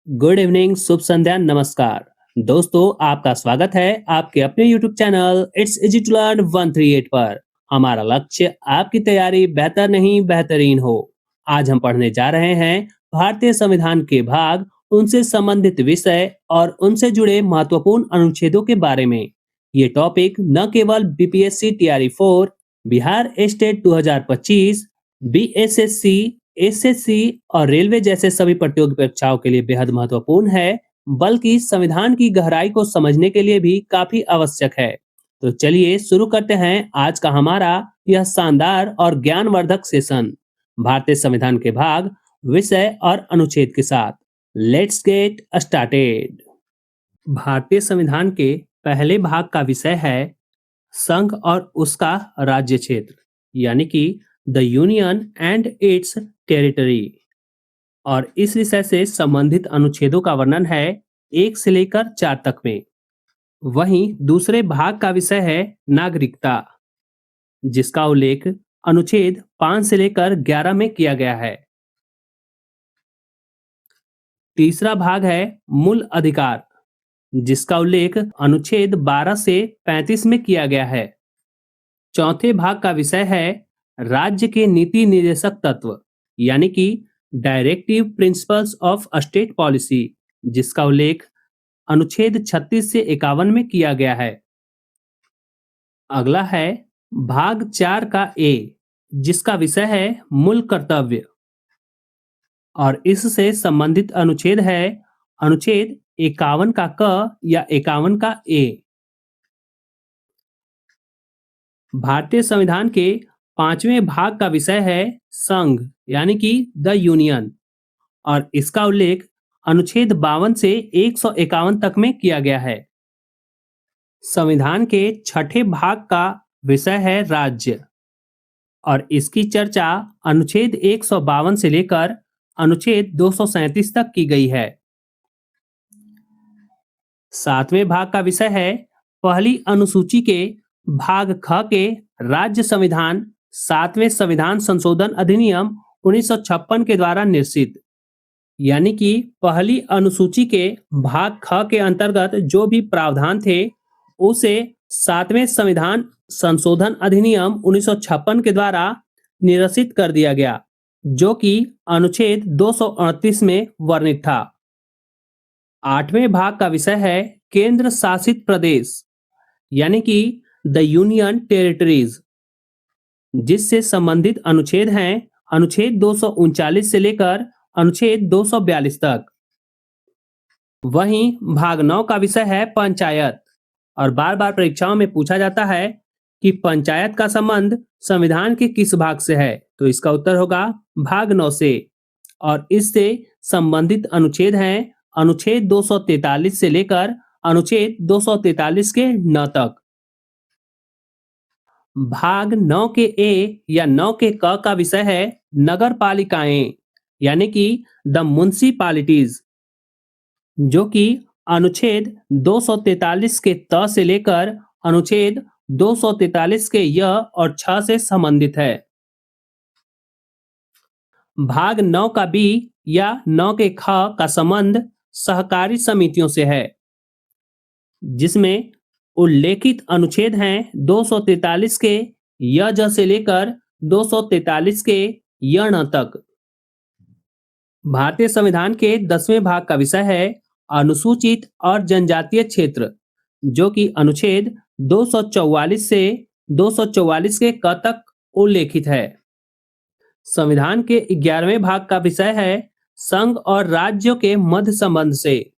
Good evening, शुभ संध्या, नमस्कार। दोस्तों, आपका स्वागत है आपके अपने YouTube channel it's easy to learn 138 पर। हमारा लक्ष्य आपकी तैयारी बेहतर नहीं बेहतरीन हो। आज हम पढ़ने जा रहे हैं भारतीय संविधान के भाग, उनसे संबंधित विषय और उनसे जुड़े महत्वपूर्ण अनुच्छेदों के बारे में। ये टॉपिक न केवल BPSC TRE 4, Bihar state 2025, BSSC, SSC और रेलवे जैसे सभी प्रतियोगी परीक्षाओं के लिए बेहद महत्वपूर्ण है, बल्कि संविधान की गहराई को समझने के लिए भी काफी आवश्यक है। तो चलिए शुरू करते हैं आज का हमारा यह शानदार और ज्ञानवर्धक सेशन भारतीय संविधान के भाग, विषय और अनुच्छेद के साथ। Let's get started. भारतीय संविधान के पहले भाग का विषय है संघ और उसका राज्य क्षेत्र, यानी कि the union and it's territory. और इस विषय से संबंधित अनुच्छेदों का वर्णन है 1 से लेकर 4 तक में। वहीं दूसरे भाग का विषय है नागरिकता, जिसका उल्लेख अनुच्छेद 5 से लेकर 11 में किया गया है। तीसरा भाग है मूल अधिकार, जिसका उल्लेख अनुच्छेद 12 से 35 में किया गया है। चौथे भाग का विषय है राज्य के नीति निर्देशक तत्व, यानी कि directive principles of state policy, जिसका उल्लेख अनुच्छेद 36 से 51 में किया गया है। अगला है भाग 4 का ए, जिसका विषय है मूल कर्तव्य, और इससे संबंधित अनुच्छेद है अनुच्छेद 51 का क या 51 का ए। भारतीय संविधान के 5वें भाग का विषय है संघ, यानी कि द यूनियन, और इसका उल्लेख अनुच्छेद 52 से 151 तक में किया गया है। संविधान के 6ठे भाग का विषय है राज्य, और इसकी चर्चा अनुच्छेद 152 से लेकर अनुच्छेद 237 तक की गई है। 7वें भाग का विषय है पहली अनुसूची के भाग ख के राज्य संविधान 7वें संविधान संशोधन अधिनियम 1956 के द्वारा निर्मित, यानी कि पहली अनुसूची के भाग ख के अंतर्गत जो भी प्रावधान थे उसे 7वें संविधान संशोधन अधिनियम 1956 के द्वारा निरसित कर दिया गया, जो कि अनुच्छेद 238 में वर्णित था। 8वें भाग का विषय है केंद्र शासित प्रदेश, यानी कि द यूनियन टेरिटरीज, जिससे संबंधित अनुच्छेद हैं अनुच्छेद 239 से लेकर अनुच्छेद 242 तक। वहीं भाग 9 का विषय है पंचायत, और बार बार परीक्षाओं में पूछा जाता है कि पंचायत का संबंध संविधान के किस भाग से है, तो इसका उत्तर होगा भाग 9 से, और इससे संबंधित अनुच्छेद हैं अनुच्छेद 243 से लेकर अनुच्छेद 243 के 9 तक। भाग 9 के ए या 9 के क का विषय है नगर पालिकाएं, यानी कि द म्युनिसिपैलिटीज, जो कि अनुच्छेद 243 के त से लेकर अनुच्छेद 243 के य और छ से संबंधित है। भाग 9 का बी या 9 के ख का संबंध सहकारी समितियों से है, जिसमें उल्लेखित अनुच्छेद हैं 243 के य ज से लेकर 243 के य न तक। भारतीय संविधान के 10वें भाग का विषय है अनुसूचित और जनजातीय क्षेत्र, जो कि अनुच्छेद 244 से 244 के क तक उल्लेखित है। संविधान के 11वें भाग का विषय है संघ और राज्यों के मध्य संबंध से,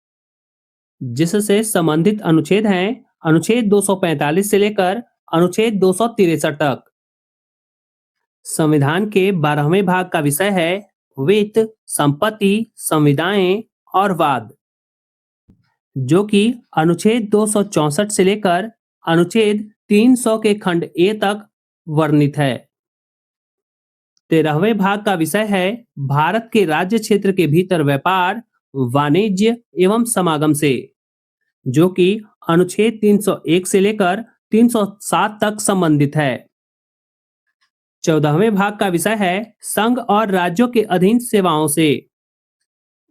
जिससे संबंधित अनुच्छेद हैं अनुच्छेद 245 से लेकर अनुच्छेद 263 तक। संविधान के 12वें भाग का विषय है वित्त, संपत्ति, संविदाएं और वाद, जो कि अनुच्छेद 264 से लेकर अनुच्छेद 300 के खंड ए तक वर्णित है। 13वें भाग का विषय है भारत के राज्य क्षेत्र के भीतर व्यापार, वाणिज्य एवं समागम से, जो कि अनुच्छेद 301 से लेकर 307 तक संबंधित है। 14वें भाग का विषय है संघ और राज्यों के अधीन सेवाओं से,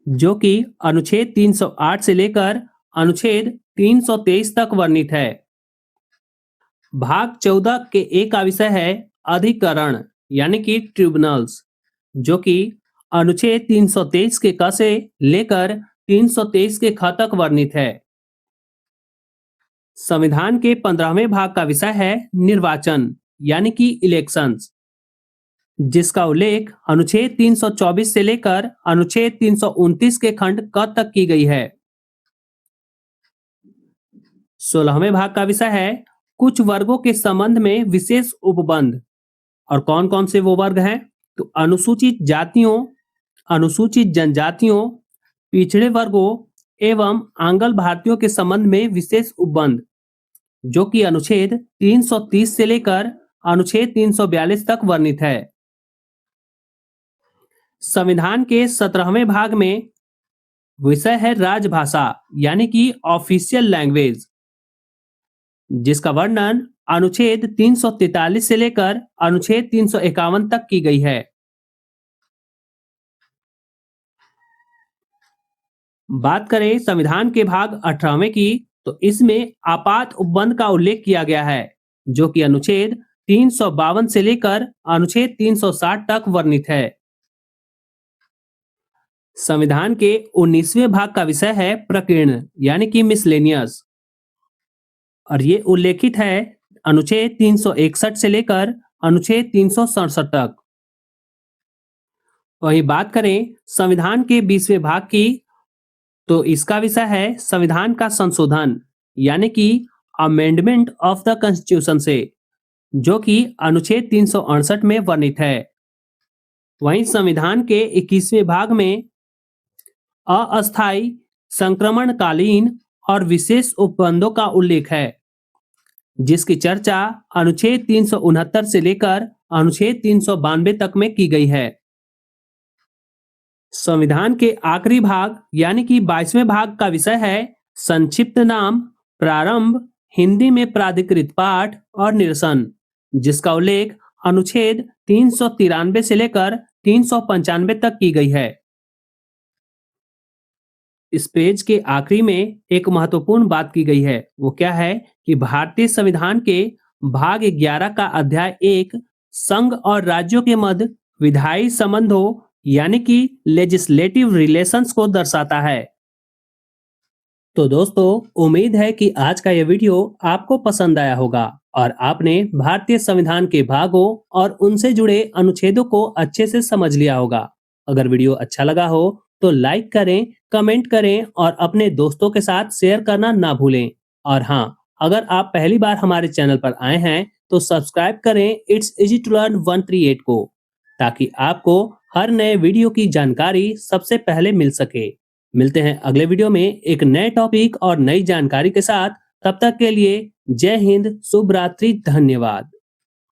जो कि अनुच्छेद 308 से लेकर अनुच्छेद 323 तक वर्णित है। भाग 14 के ए का विषय है अधिकरण यानी कि ट्रिब्यूनल्स, जो कि अनुच्छेद 323 के क से लेकर 323 के ख तक वर्णित है। संविधान के 15वें भाग का विषय है निर्वाचन यानी कि इलेक्शंस, जिसका उल्लेख अनुच्छेद 324 से लेकर अनुच्छेद 329 के खंड क तक की गई है। 16वें भाग का विषय है कुछ वर्गों के संबंध में विशेष उपबंध। और कौन कौन से वो वर्ग हैं? तो अनुसूचित जातियों, अनुसूचित जनजातियों, पिछड़े वर्गों एवं आंगल भारतीयों के संबंध में विशेष उपबंध, जो कि अनुच्छेद 330 से लेकर अनुच्छेद 342 तक वर्णित है। संविधान के 17वें भाग में विषय है राजभाषा यानी कि ऑफिशियल लैंग्वेज, जिसका वर्णन अनुच्छेद 343 से लेकर अनुच्छेद 351 तक की गई है। बात करें संविधान के भाग 18वें की, तो इसमें आपात उपबंध का उल्लेख किया गया है, जो कि अनुच्छेद 352 से लेकर अनुच्छेद 360 तक वर्णित है। संविधान के 19वें भाग का विषय है प्रकीर्ण यानी कि मिसलेनियस, और ये उल्लेखित है अनुच्छेद 361 से लेकर अनुच्छेद 367 तक। वहीं बात करें संविधान के 20वें भाग की, तो इसका विषय है संविधान का संशोधन यानी कि अमेंडमेंट ऑफ द कॉन्स्टिट्यूशन से, जो कि अनुच्छेद 368 में वर्णित है। वहीं संविधान के 21वें भाग में अस्थायी, संक्रमणकालीन और विशेष उपबंधों का उल्लेख है, जिसकी चर्चा अनुच्छेद 369 से लेकर अनुच्छेद 392 तक में की गई है। संविधान के आखिरी भाग यानी कि 22वें भाग का विषय है संक्षिप्त नाम, प्रारंभ, हिंदी में प्राधिकृत पाठ और निरसन, जिसका उल्लेख अनुच्छेद 393 से लेकर 395 तक की गई है। इस पेज के आखिरी में एक महत्वपूर्ण बात की गई है, वो क्या है कि भारतीय संविधान के भाग 11 का अध्याय 1 संघ और राज्यों के मध्य विधायी संबंधों यानी कि लेजिस्लेटिव रिलेशंस को दर्शाता है। तो दोस्तों, उम्मीद है कि आज का यह वीडियो आपको पसंद आया होगा और आपने भारतीय संविधान के भागों और उनसे जुड़े अनुच्छेदों को अच्छे से समझ लिया होगा। अगर वीडियो अच्छा लगा हो तो लाइक करें, कमेंट करें और अपने दोस्तों के साथ शेयर करना ना भूलें। और हाँ, अगर आप पहली बार हमारे चैनल पर आए हैं तो सब्सक्राइब करें इट्स इजी टू लर्न 138 को, ताकि आपको हर नए वीडियो की जानकारी सबसे पहले मिल सके। मिलते हैं अगले वीडियो में एक नए टॉपिक और नई जानकारी के साथ। तब तक के लिए जय हिंद, शुभ रात्रि, धन्यवाद।